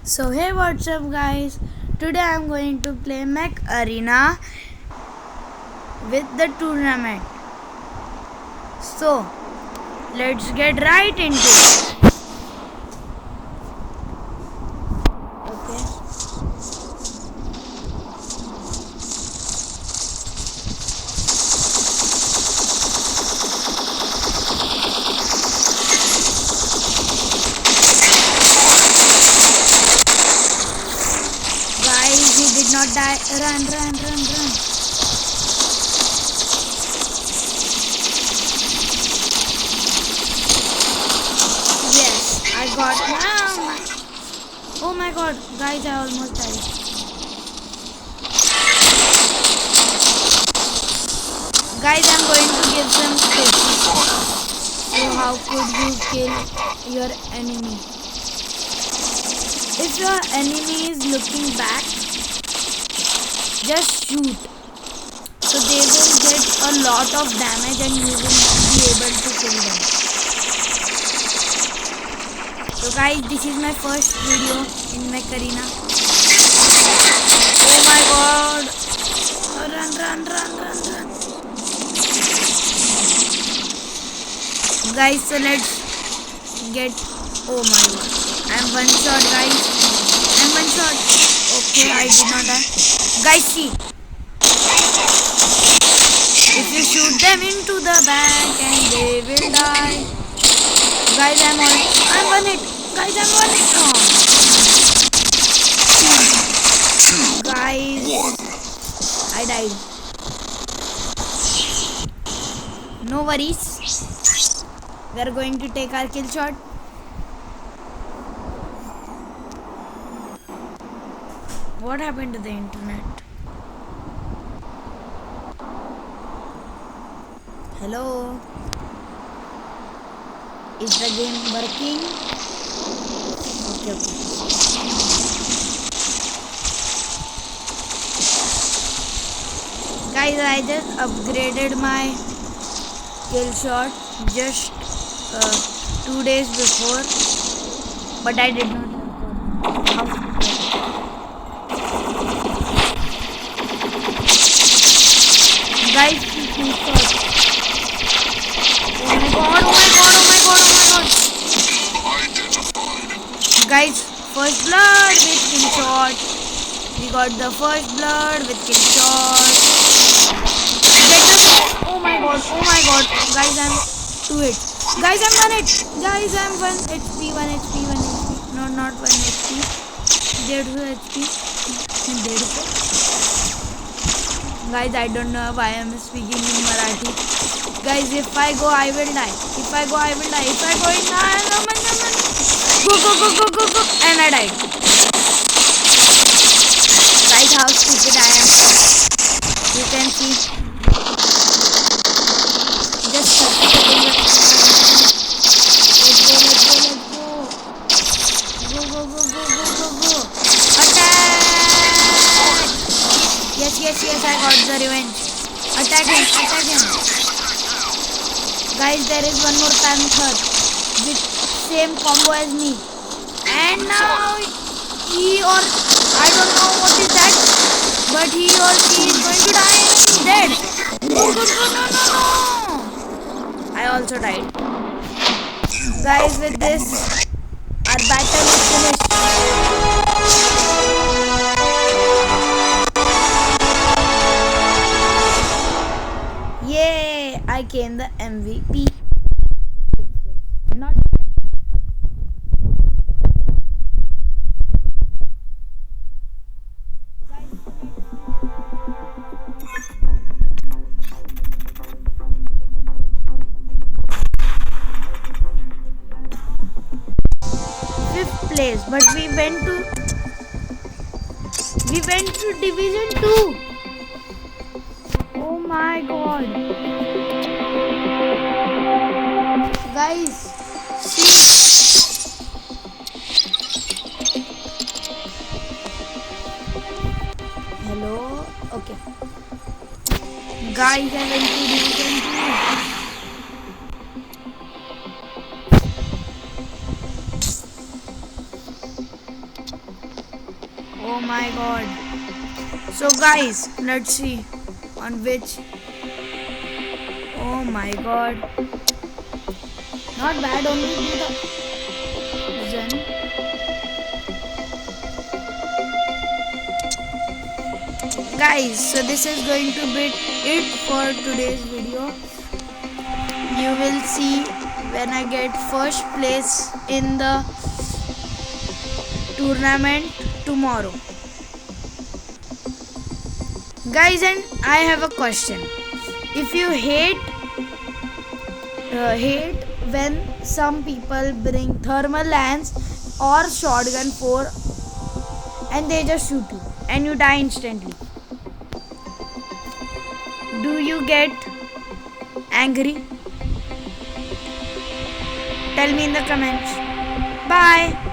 So hey, what's up guys? Today I'm going to play Mech Arena with the tournament. So let's get right into it. Okay. Guys, he did not die. Run. Yes, I got him. Oh my god, guys, I almost died. Guys, I'm going to give some tips. So how could you kill your enemy? If your enemy is looking back, just shoot. So they will get a lot of damage and you will be able to kill them. So guys, this is my first video in Mech Arena. Oh my god! Run. Guys, so let's get... Oh my god. I'm one shot, guys. I'm one shot. Okay, I did not die. Guys, see. If you shoot them into the back and they will die. Guys, I'm one hit. Guys, I'm one hit. Oh. Guys, I died. No worries. We are going to take our kill shot. What happened to the internet? Hello? Is the game working? Okay. Guys, I just upgraded my kill shot just 2 days before, but I did not record. How to play. Guys, kill shot. Oh my god. Guys, first blood with kill shot. We got the first blood with kill shot. Oh my god. Guys, I'm 2 hit. Guys, I'm 1 hit. Guys, I'm 1 HP. No, not 1 HP. 150 HP. 150. Guys, I don't know why I'm speaking in Marathi. Guys, if I go, I will die. If I go in, go. And I died. Guys, how stupid I am. You can see. Just 30 seconds. Let's go. Attack! Yes, I got the revenge. Attack him. Guys, there is one more panther with same combo as me. And now he or I don't know what is that, but he or she is going to die. Dead. Oh, no. I also died. Guys, with this, our battle is finished. Yay! I came the MVP. Not fifth place, but we went to Division 2. Oh my god. Guys, see. Hello? Okay. Guys, I went to Division 2. Oh my god. So guys, let's see on which. Oh my god. Not bad, only do the Zen. Guys, so this is going to be it for today's video. You will see when I get first place in the tournament tomorrow. Guys, and I have a question. If you hate when some people bring thermal lance or shotgun for and they just shoot you and you die instantly, do you get angry? Tell me in the comments. Bye.